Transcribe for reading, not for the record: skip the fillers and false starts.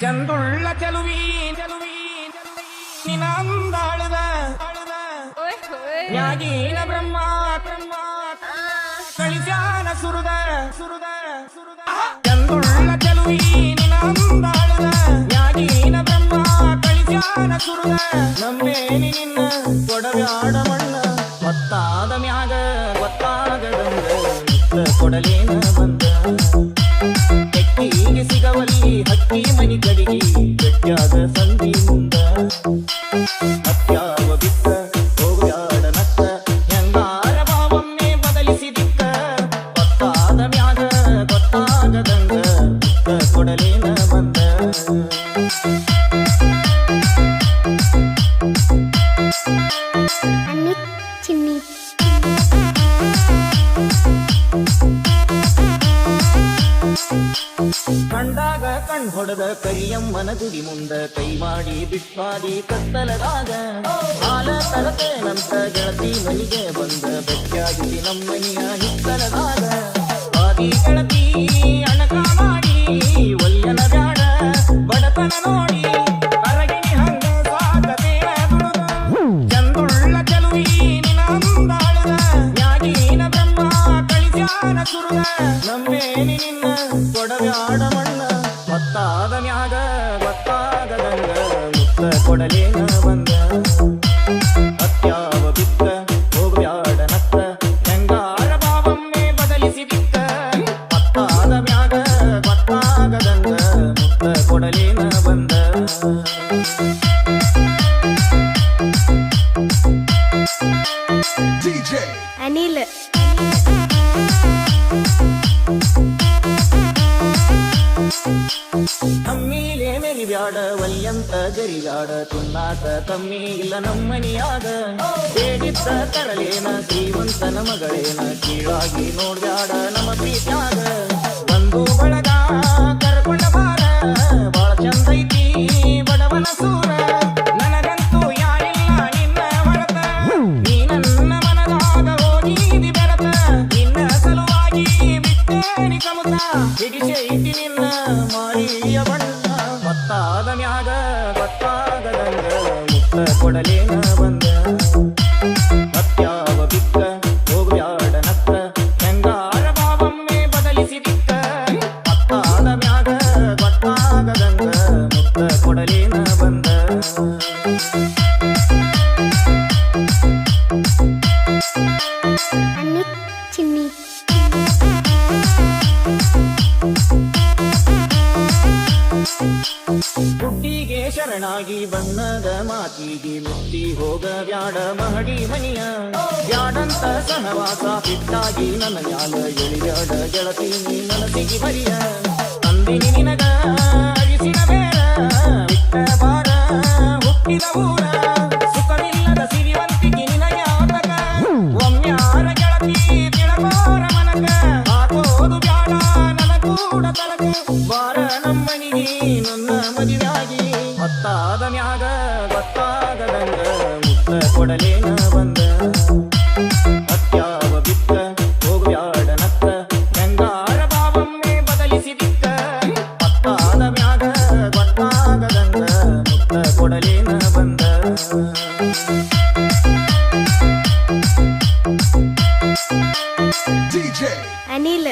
ಚಂದುಳ್ಳ ಚೆಲುವಿ ಚೆಲುವಿ ನಿನಂದಾಳದ ನ್ಯಾಗೀನ ಬ್ರಹ್ಮ ಬ್ರಹ್ಮ ಕಳಿಸ್ಯಾನ ಸುರದ ಸುರದ ಸುರದ ಚಂದುಳ್ಳ ಚೆಲುವಿ ನಿನಂದಾಳದ ನ್ಯಾಗೀನ ಬ್ರಹ್ಮ ಕಳಿಸ್ಯಾನ ಸುರದ ನಮ್ಮೇನಿ ನಿನ್ನ ಕೊಡವ್ಯಾಡ ಮಣ್ಣ ಗೊತ್ತಾದ ಮ್ಯಾಗ ಗೊತ್ತಾಗದಂಗ ಕೊಡಲೇನ ಬಂದ ತೆಕ್ಕಿಗೆ ಸಿಗವಲ್ಲಿ ಹಕ್ಕಿ ಮನಿ ಕಡಿಗೆ ಗಟ್ಟಿಯಾದ ಸಂಧಿ ಮುಂದ ಅತ್ಯಾವ ಬಿತ್ತ ಹೋಗ್ಯಾಡ ನಕ್ಕ ಹೆಂಗಾರ ಭಾವನ್ನೇ ಬದಲಿಸಿದಿಕ್ಕ ಗೊತ್ತಾದ ಮ್ಯಾಗ ಗೊತ್ತಾಗದಂಗ ಕೊಡಲೇನ ಬಂದ ಚಿನ್ನಿ ಕಂಡಾಗ ಕಣ್ ಹೊಡೆದ ಕರಿಯಮ್ಮನ ಗುಡಿ ಮುಂದ ಕೈ ಮಾಡಿ ಬಿಟ್ಟಾದಿ ಕತ್ತಲದಾಗ ಹಾಲ ತರತೇನಂತ ಗೆಳತಿ ಮನಿಗೆ ಬಂದ ಬೆಟ್ಟಾಗಿ ನಮ್ಮನಿಯ ಹಿತ್ತಲದಾಗ ಆದಿ ಗೆಳತಿ ಅಣಕ ಮಾಡಿ ಒಯ್ಯನ ಬ್ಯಾಡ ಬಡತನ ನೋಡಿ ಅರಗಿಣಿ ಹಂಗ ಸಾಕತೇನ ದುಡುದು ಚಂದುಳ್ಳ ಚೆಲುವಿ ನಿನಂದಾಳದ ನ್ಯಾಗೀನ ಬ್ರಹ್ಮ ಕಳಿಸ್ಯಾನ ಸುರದ ನಮ್ಮೇನಿ ನಿನ್ನ ಕೊಡವ್ಯಾಡ ಮಣ್ಣ ಗೊತ್ತಾದ ಮ್ಯಾಗ ಗೊತ್ತಾಗದಂಗ ಮುತ್ತ ಕೊಡಲೇನ ಬಂದ ಅತ್ಯಾವ ಬಿತ್ತ ಹೋಗ್ಬ್ಯಾಡ ನತ್ತ ಹೆಂಗಾರ ಭಾವಮ್ಮೆ ಬದಲಿಸಿದಿಕ್ಕ ಗೊತ್ತಾದ ಮ್ಯಾಗ ಗೊತ್ತಾಗದಂಗ ಮುತ್ತ ಕೊಡಲೇನ ಬಂದ ಅನಿಲ್ ತಮ್ಮೀಲೆ ಮೆರಿಬ್ಯಾಡ ವಲ್ಯಂತ ಗರಿಗಾಡ ತುನ್ನಾಕ ತಮ್ಮಿ ಇಲ್ಲ ನಮ್ಮನಿಯಾಗ ಬೇಡಿದ್ದ ತರಲೇನ ಶ್ರೀಮಂತನ ಮಗಳೇನ ಕೀಳಾಗಿ ನೋಡ್ಬ್ಯಾಡ ನಮ್ಮ ಪ್ರೀತ್ಯಾಗ ಬಂದು ಬಳಗ ಕರ್ಕೊಂಡ ಬಾರ ಬಾಳ ಚಂದೈತಿ ಬಡವನ ಸೂರ ನನಗಂತೂ ಯಾರಿಲ್ಲ ನಿನ್ನ ಹೊರತ ನೀ ನನ್ನ ಮನದಾಗ ಹೋಗಿದಿ ಬೆರತ ನಿನ್ನ ಸಲುವಾಗಿ ಬಿಟ್ಟೇನಿ ಸಮುದ್ರ ಹಿಡಿಸೈತಿ ನಿನ್ನ ಮಾರಿಯ ಬಣ್ಣ ಗೊತ್ತಾದ ಮ್ಯಾಗ ಗೊತ್ತಾಗದಂಗ ಮುತ್ತ ಕೊಡಲೇನ ಬಂದ ಅತ್ಯಾವ ಬಿಕ್ಕ ಹೋಗ್ಬ್ಯಾಡ ನಕ್ಕ ಹೆಂಗಾರ ಭಾವಮ್ಮೆ ಬದಲಿಸಿದಿಕ್ಕ ಗೊತ್ತಾದ ಮ್ಯಾಗ ಗೊತ್ತಾಗದಂಗ ಮುತ್ತ ಕೊಡಲೇನ ಬಂದ ಚಿನ್ನಿ ಗುಡ್ಡಿಗೆ ಶರಣಾಗಿ ಬಣ್ಣದ ಮಾತಿಗೆ ಮುತ್ತಿ ಹೋಗ ಬ್ಯಾಡ ಮಹಡಿ ಮನಿಯ ಬ್ಯಾಡಂತ ಸಹವಾಸ ಬಿಟ್ಟಾಗಿ ನನ್ನ ಮ್ಯಾಲ ಎಳಿಬ್ಯಾಡ ಗೆಳತಿ ನೀ ಮನಸ್ಸಿಗೆ ಬರಿಯ ಅಂದಿನಿ ನಿನಗ ಅರಿಸಿನ ಬೇಡ ಬಿಟ್ಟ ಬಾರ ಹುಟ್ಟಿದ ಊರ ಸುಖವಿಲ್ಲದ ಸಿರಿವಂತಿಗೆ ನಿನಗ್ಯಾತಕ ಒಮ್ಮ್ಯಾರ ಗೆಳತಿ ತಿಳಕೋರ ಮನಕ ಹಾಕೋದು ಬ್ಯಾಡ ನನ್ನ ಕೂಡ ತಲಕ ಬಾರ ನಮ್ಮನಿಗೆ ನನ್ನ ಮದುವೆಯಾಗಿ ಗೊತ್ತಾದ ಮ್ಯಾಗ ಗೊತ್ತಾಗದಂಗ ಮುತ್ತ ಕೊಡಲೇನ ಬಂದ ಅತ್ಯಾವ ಬಿತ್ತ ಹೋಗ್ಬ್ಯಾಡ ನತ್ತ ಹೆಂಗಾರ ಭಾವಮ್ಮೆ ಬದಲಿಸಿದಿಕ್ಕ ಗೊತ್ತಾದ ಮ್ಯಾಗ ಗೊತ್ತಾಗದಂಗ ಮುತ್ತ ಕೊಡಲೇನ ಬಂದ ಅನಿಲ್